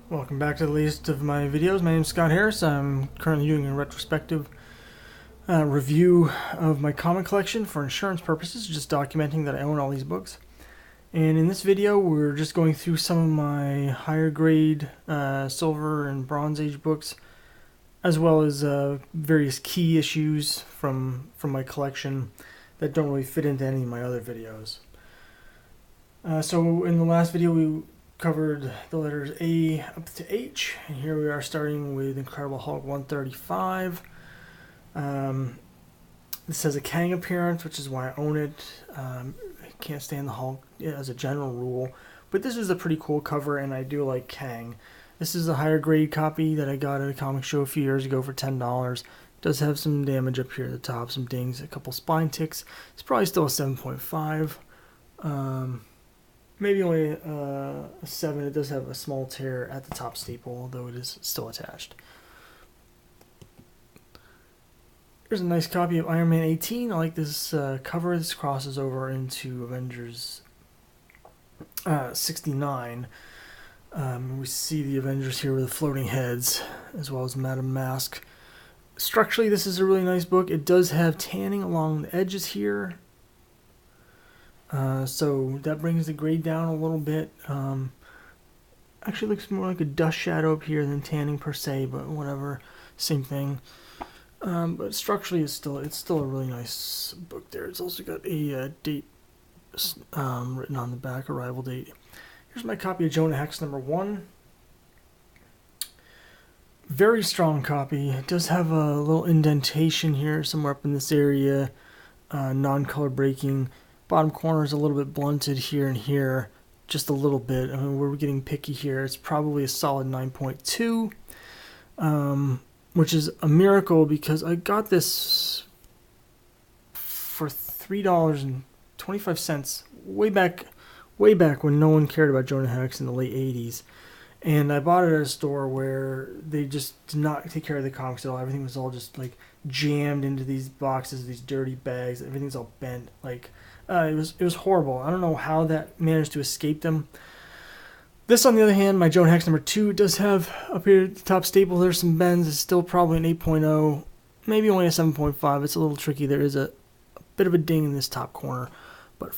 Welcome back to the latest of my videos. My name is Scott Harris. I'm currently doing a retrospective review of my comic collection for insurance purposes, just documenting that I own all these books. And in this video, we're just going through some of my higher grade silver and bronze age books, as well as various key issues from my collection that don't really fit into any of my other videos. So in the last video, we covered the letters A up to H, and here we are starting with Incredible Hulk 135. This has a Kang appearance, which is why I own it. I can't stand the Hulk as a general rule, but this is a pretty cool cover, and I do like Kang. This is a higher grade copy that I got at a comic show a few years ago for $10. It does have some damage up here at the top, some dings, a couple spine ticks. It's probably still a 7.5. Maybe only a 7. It does have a small tear at the top staple, although it is still attached. Here's a nice copy of Iron Man 18. I like this cover. This crosses over into Avengers 69. We see the Avengers here with the floating heads, as well as Madame Mask. Structurally, this is a really nice book. It does have tanning along the edges here. So that brings the grade down a little bit. Actually looks more like a dust shadow up here than tanning per se, but whatever, same thing. But structurally, it's still a really nice book there. It's also got a date written on the back, arrival date. Here's my copy of Jonah Hex #1. Very strong copy. It does have a little indentation here somewhere up in this area, non-color breaking. Bottom corner is a little bit blunted here and here, just a little bit. I mean, we're getting picky here. It's probably a solid 9.2, which is a miracle because I got this for $3.25 way back when no one cared about Jonah Hex in the late 80s. And I bought it at a store where they just did not take care of the comics at all. Everything was all just like jammed into these boxes, these dirty bags. Everything's all bent. Like it was horrible. I don't know how that managed to escape them. This, on the other hand, my Jonah Hex #2 does have up here at the top staple. There's some bends. It's still probably an 8.0, maybe only a 7.5. It's a little tricky. There is a bit of a ding in this top corner, but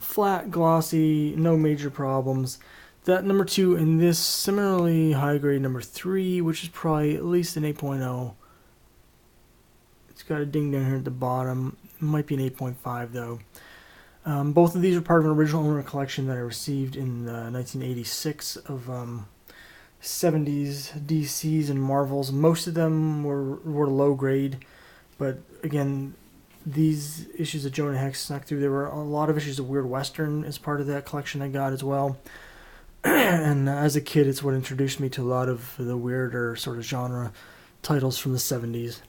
flat, glossy, no major problems. That #2 and this similarly high grade #3, which is probably at least an 8.0. It's got a ding down here at the bottom. It might be an 8.5 though. Both of these are part of an original owner collection that I received in 1986 of 70s DCs and Marvels. Most of them were low grade, but again, these issues of Jonah Hex snuck through. There were a lot of issues of Weird Western as part of that collection I got as well. And as a kid, it's what introduced me to a lot of the weirder sort of genre titles from the 70s.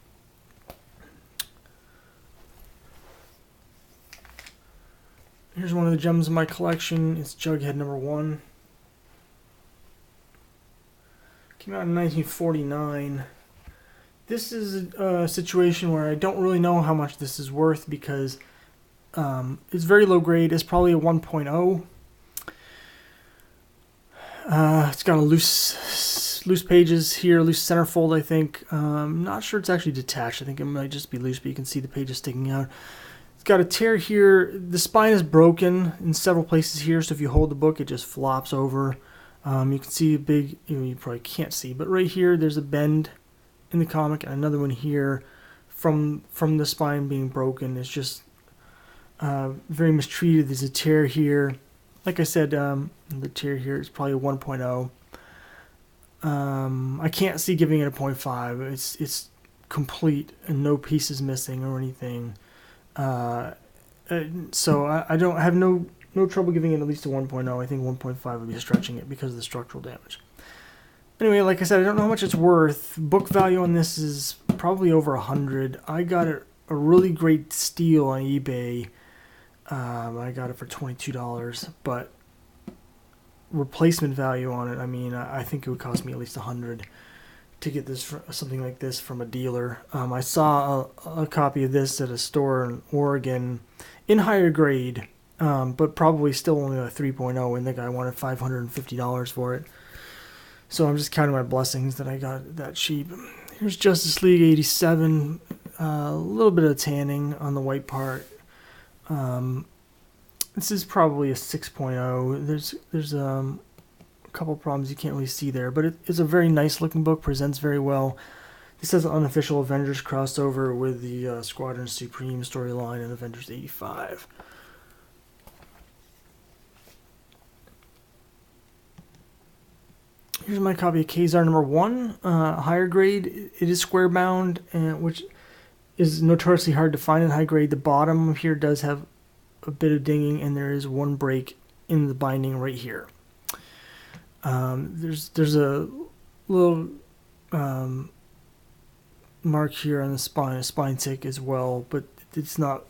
Here's one of the gems in my collection. It's Jughead #1. Came out in 1949. This is a situation where I don't really know how much this is worth because it's very low grade. It's probably a 1.0. It's got a loose pages here, loose centerfold, I think. I'm not sure it's actually detached. I think it might just be loose, but you can see the pages sticking out. It's got a tear here. The spine is broken in several places here, so if you hold the book, it just flops over. You can see a big, you probably can't see, but right here, there's a bend in the comic, and another one here from the spine being broken. It's just very mistreated. There's a tear here. Like I said, the tear here is probably a 1.0. I can't see giving it a 0.5. It's complete and no pieces missing or anything. So I have no trouble giving it at least a 1.0. I think 1.5 would be stretching it because of the structural damage. Anyway, like I said, I don't know how much it's worth. Book value on this is probably over 100. I got a really great steal on eBay. I got it for $22, but replacement value on it, I mean, I think it would cost me at least 100 to get this something like this from a dealer. I saw a copy of this at a store in Oregon in higher grade, but probably still only a 3.0, and the guy wanted $550 for it. So I'm just counting my blessings that I got that cheap. Here's Justice League 87. A little bit of tanning on the white part. This is probably a 6.0. There's a couple problems you can't really see there, but it's a very nice looking book, presents very well. This has an unofficial Avengers crossover with the Squadron Supreme storyline in Avengers 85. Here's my copy of Kazar number 1, higher grade. It is square bound, which is notoriously hard to find in high grade. The bottom here does have a bit of dinging, and there is one break in the binding right here. There's a little mark here on the spine, a spine tick as well, but it's not.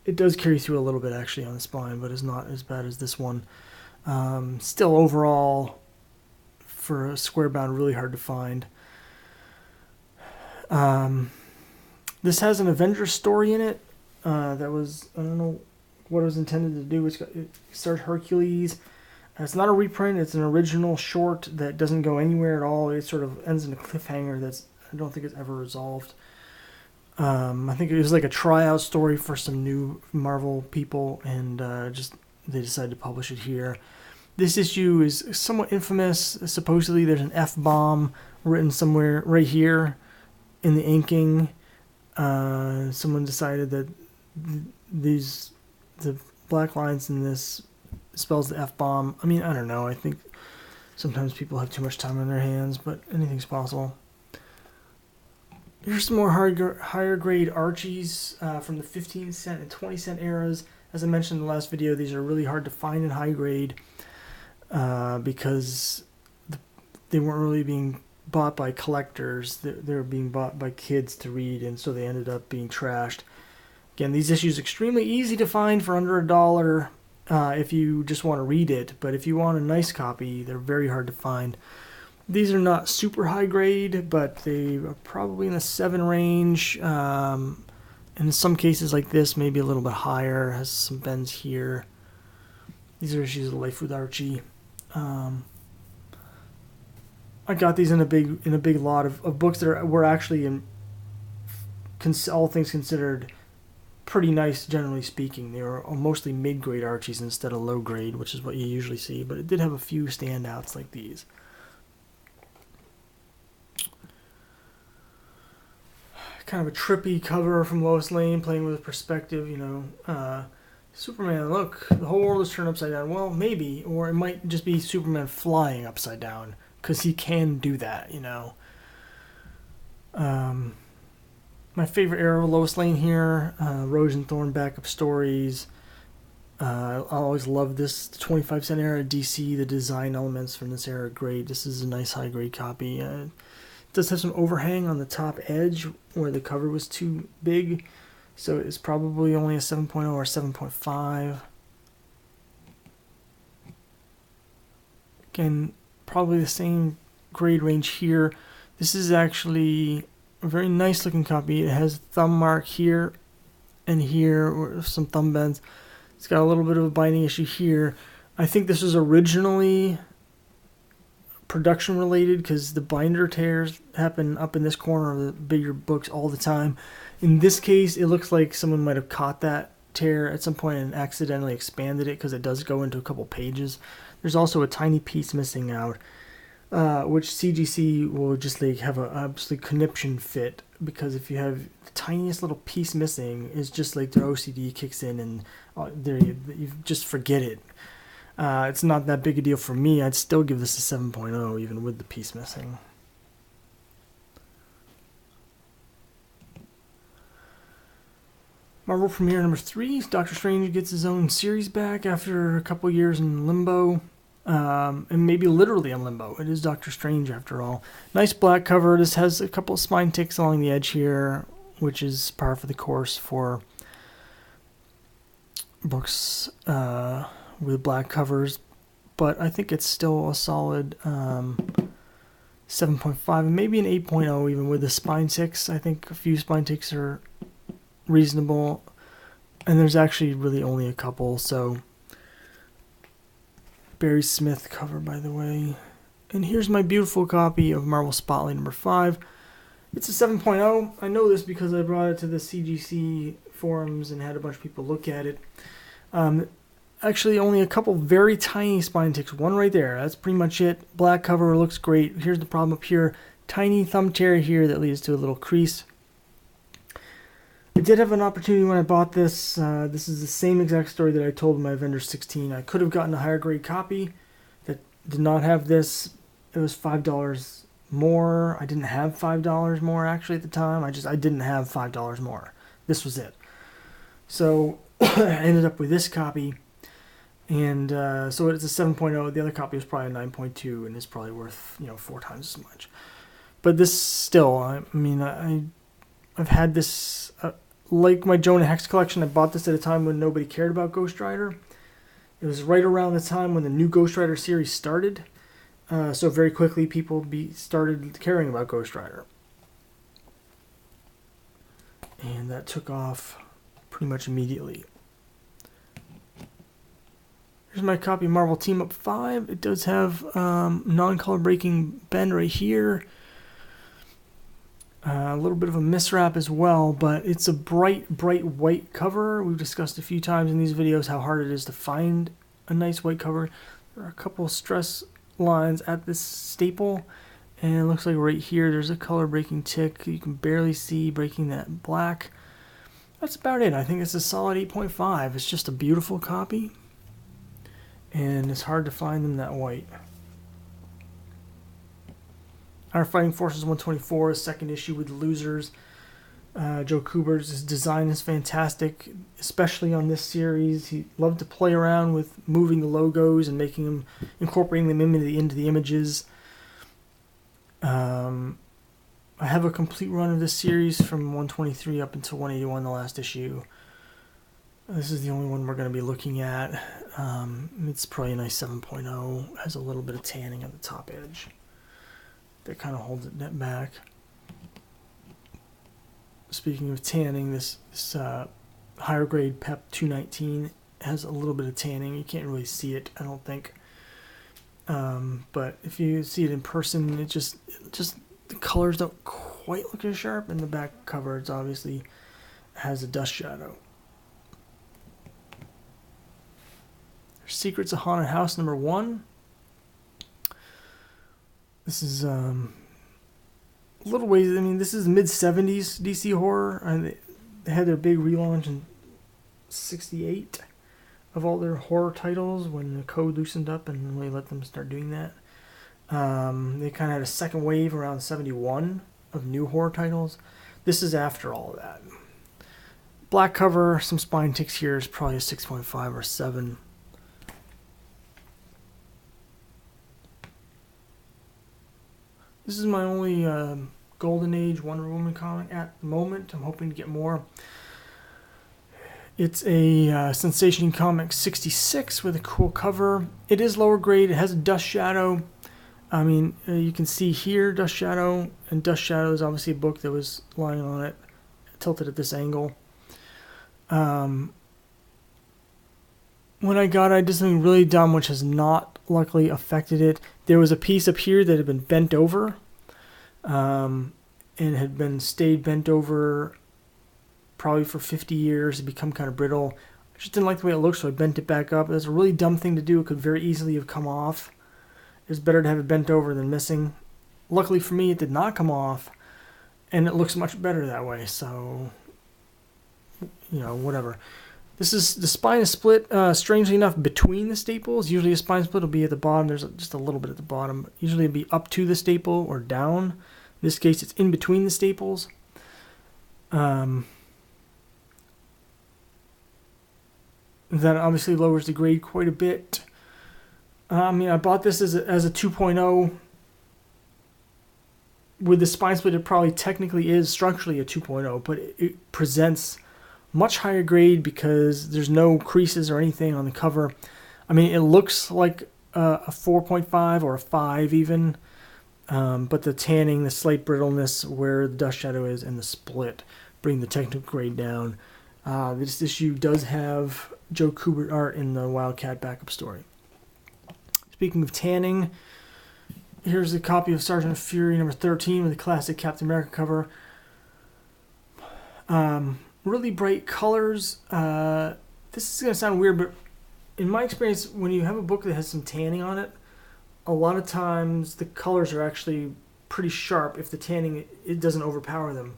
It does carry through a little bit actually on the spine, but it's not as bad as this one. Still overall, for a square bound, really hard to find. This has an Avengers story in it. That was, I don't know what it was intended to do. It starts Hercules. It's not a reprint. It's an original short that doesn't go anywhere at all. It sort of ends in a cliffhanger that's, I don't think it's ever resolved. I think it was like a tryout story for some new Marvel people, and just they decided to publish it here. This issue is somewhat infamous. Supposedly there's an F-bomb written somewhere right here in the inking. Someone decided that the black lines in this spells the F-bomb. I mean, I don't know. I think sometimes people have too much time on their hands, but anything's possible. Here's some more higher grade Archies from the 15 cent and 20 cent eras. As I mentioned in the last video, these are really hard to find in high grade because they weren't really being bought by collectors. They were being bought by kids to read, and so they ended up being trashed. Again, these issues are extremely easy to find for under $1 if you just want to read it, but if you want a nice copy, they're very hard to find. These are not super high grade, but they are probably in the 7 range. And in some cases like this, maybe a little bit higher. Has some bends here. These are issues of Life with Archie. I got these in a big lot of books that were actually, in all things considered, pretty nice, generally speaking. They were mostly mid-grade Archies instead of low-grade, which is what you usually see. But it did have a few standouts like these. Kind of a trippy cover from Lois Lane, playing with perspective, Superman, look, the whole world is turned upside down. Well, maybe, or it might just be Superman flying upside down, because he can do that, My favorite era of Lois Lane here, Rose and Thorn backup stories. I always love this 25 cent era DC. The design elements from this era are great. This is a nice high grade copy. It does have some overhang on the top edge where the cover was too big, so it's probably only a 7.0 or 7.5. Again, probably the same grade range here. This is actually a very nice looking copy. It has a thumb mark here and here, or some thumb bends. It's got a little bit of a binding issue here. I think this was originally production related because the binder tears happen up in this corner of the bigger books all the time. In this case, it looks like someone might have caught that tear at some point and accidentally expanded it, because it does go into a couple pages. There's also a tiny piece missing out, which CGC will just like have an absolute conniption fit, because if you have the tiniest little piece missing, it's just like their OCD kicks in, and you just forget it. It's not that big a deal for me. I'd still give this a 7.0 even with the piece missing. Marvel Premiere number 3. Doctor Strange gets his own series back after a couple years in limbo. And maybe literally in limbo. It is Doctor Strange after all. Nice black cover. This has a couple of spine ticks along the edge here, which is par for the course for books with black covers. But I think it's still a solid 7.5, maybe an 8.0 even with the spine ticks. I think a few spine ticks are reasonable. And there's actually really only a couple, so... Barry Smith cover, by the way. And here's my beautiful copy of Marvel Spotlight number 5. It's a 7.0. I know this because I brought it to the CGC forums and had a bunch of people look at it. Actually, only a couple very tiny spine ticks. One right there. That's pretty much it. Black cover looks great. Here's the problem up here. Tiny thumb tear here that leads to a little crease. I did have an opportunity when I bought this. This is the same exact story that I told in my Avengers 16. I could have gotten a higher grade copy that did not have this. It was $5 more. I didn't have $5 more actually at the time. I didn't have $5 more. This was it. So I ended up with this copy. And so it's a 7.0. The other copy is probably a 9.2 and is probably worth 4 times as much. But this still, I've had this, like my Jonah Hex collection. I bought this at a time when nobody cared about Ghost Rider. It was right around the time when the new Ghost Rider series started. So very quickly people started caring about Ghost Rider. And that took off pretty much immediately. Here's my copy of Marvel Team Up 5. It does have non-color breaking bend right here. A little bit of a miswrap as well, but it's a bright white cover. We've discussed a few times in these videos how hard it is to find a nice white cover. There are a couple stress lines at this staple, and it looks like right here there's a color breaking tick. You can barely see breaking that black. That's about it. I think it's a solid 8.5. It's just a beautiful copy, and it's hard to find them that white. Our Fighting Forces 124, second issue with Losers. Joe Kubert's design is fantastic, especially on this series. He loved to play around with moving the logos and incorporating them into the images. I have a complete run of this series from 123 up until 181, the last issue. This is the only one we're going to be looking at. It's probably a nice 7.0. Has a little bit of tanning at the top edge that kind of holds it back. Speaking of tanning, this higher grade PEP 219 has a little bit of tanning. You can't really see it, I don't think. But if you see it in person, it just the colors don't quite look as sharp. And the back cover, it's obviously has a dust shadow. Secrets of Haunted House number 1. This is a little ways. This is mid-70s DC horror. They had their big relaunch in '68 of all their horror titles when the code loosened up and really let them start doing that. They kind of had a second wave around '71 of new horror titles. This is after all of that. Black cover, some spine ticks here is probably a 6.5 or 7. This is my only Golden Age Wonder Woman comic at the moment. I'm hoping to get more. It's a Sensation Comics 66 with a cool cover. It is lower grade. It has a dust shadow. You can see here dust shadow, and Dust Shadow is obviously a book that was lying on it, tilted at this angle. When I got it, I did something really dumb, which has not luckily affected it. There was a piece up here that had been bent over, and had stayed bent over probably for 50 years. It become kind of brittle. I just didn't like the way it looked, so I bent it back up. It was a really dumb thing to do. It could very easily have come off. It's better to have it bent over than missing. Luckily for me, it did not come off, and it looks much better that way. So, whatever. The spine is split, strangely enough, between the staples. Usually a spine split will be at the bottom. There's just a little bit at the bottom. Usually it'll be up to the staple or down. In this case, it's in between the staples. That obviously lowers the grade quite a bit. I bought this as a 2.0. With the spine split, it probably technically is structurally a 2.0, but it presents much higher grade because there's no creases or anything on the cover. It looks like a 4.5 or a 5 even, but the tanning, the slight brittleness where the dust shadow is, and the split bring the technical grade down. This issue does have Joe Kubert art in the Wildcat backup story. Speaking of tanning, Here's a copy of Sergeant Fury number 13 with the classic Captain America cover. Really bright colors. This is going to sound weird, but in my experience, when you have a book that has some tanning on it, a lot of times the colors are actually pretty sharp if the tanning it doesn't overpower them.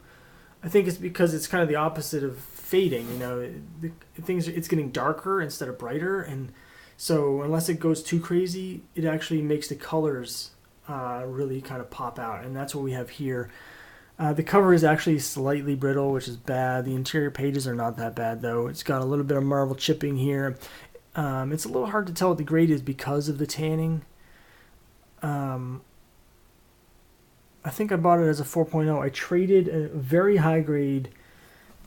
I think it's because it's kind of the opposite of fading. You know, it's getting darker instead of brighter, and so unless it goes too crazy, it actually makes the colors really kind of pop out, and that's what we have here. The cover is actually slightly brittle, which is bad. The interior pages are not that bad, though. It's got a little bit of Marvel chipping here. It's a little hard to tell what the grade is because of the tanning. I think I bought it as a 4.0. I traded a very high grade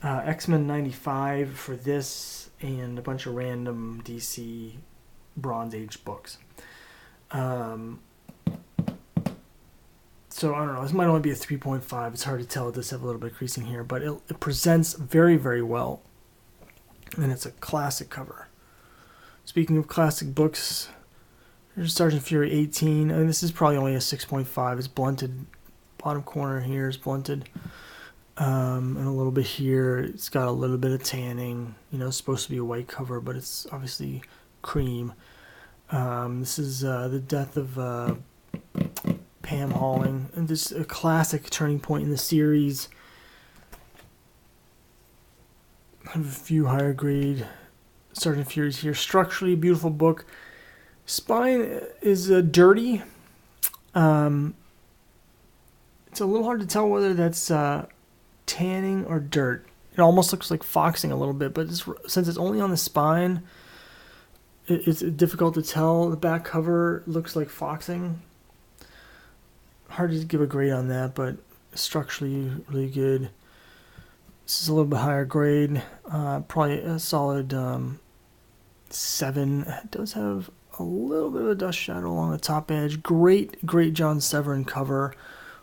X-Men 95 for this and a bunch of random DC Bronze Age books. So I don't know, this might only be a 3.5. It's hard to tell. It does have a little bit of creasing here, but it presents very, very well. And it's a classic cover. Speaking of classic books, here's Sergeant Fury 18. And this is probably only a 6.5. It's blunted. Bottom corner here is blunted. And a little bit here. It's got a little bit of tanning. You know, it's supposed to be a white cover, but it's obviously cream. This is the death of Pam Halling, and this is a classic turning point in the series. I have a few higher grade Sergeant Furies here. Structurally, beautiful book. Spine is dirty. It's a little hard to tell whether that's tanning or dirt. It almost looks like foxing a little bit, but since it's only on the spine, it's difficult to tell. The back cover looks like foxing. Hard to give a grade on that, but structurally really good. This is a little bit higher grade, probably a solid 7. It does have a little bit of a dust shadow along the top edge. Great John Severin cover.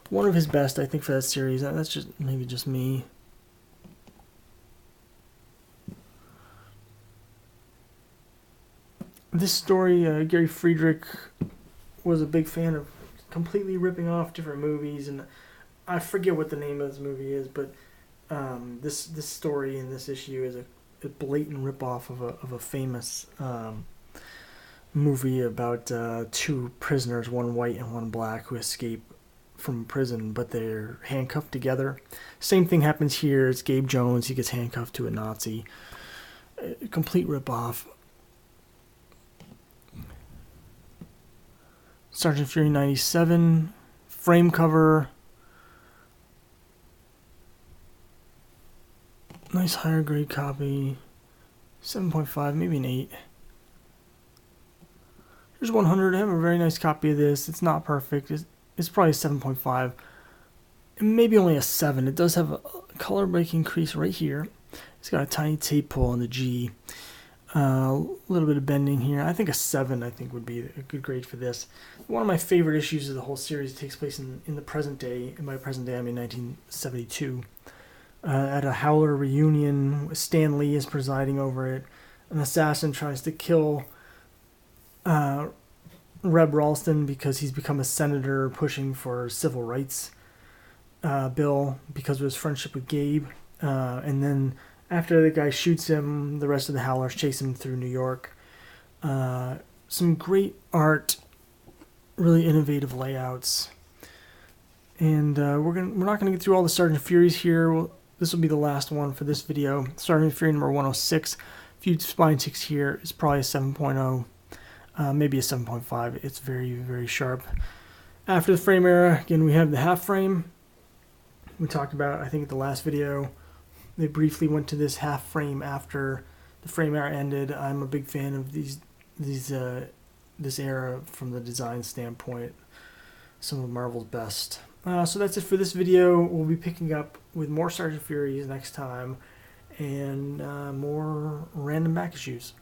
One of his best, I think, for that series. That's just maybe just me. This story, Gary Friedrich was a big fan of completely ripping off different movies, and I forget what the name of this movie is, but this story in this issue is a blatant ripoff of a famous movie about two prisoners, one white and one black, who escape from prison, but they're handcuffed together. Same thing happens here. It's Gabe Jones. He gets handcuffed to a Nazi. A complete ripoff. Sergeant Fury 97, frame cover. Nice higher grade copy. 7.5, maybe an 8. Here's 100. I have a very nice copy of this. It's not perfect. It's probably a 7.5. And maybe only a 7. It does have a color breaking crease right here. It's got a tiny tape pull on the G. A little bit of bending here. I think a 7 would be a good grade for this. One of my favorite issues of the whole series takes place in the present day. In my present day, I mean 1972. At a Howler reunion, Stan Lee is presiding over it. An assassin tries to kill Reb Ralston because he's become a senator pushing for civil rights bill because of his friendship with Gabe. And then after the guy shoots him, the rest of the Howlers chase him through New York. Some great art, really innovative layouts. And we're not gonna get through all the Sergeant Furies here. This will be the last one for this video. Sergeant Fury number 106. A few spine ticks here. It's probably a 7.0, maybe a 7.5. It's very, very sharp. After the frame era, again, we have the half frame. We talked about, I think, at the last video. They briefly went to this half frame after the frame era ended. I'm a big fan of this era from the design standpoint. Some of Marvel's best. So that's it for this video. We'll be picking up with more Sergeant Furies next time and more random back issues.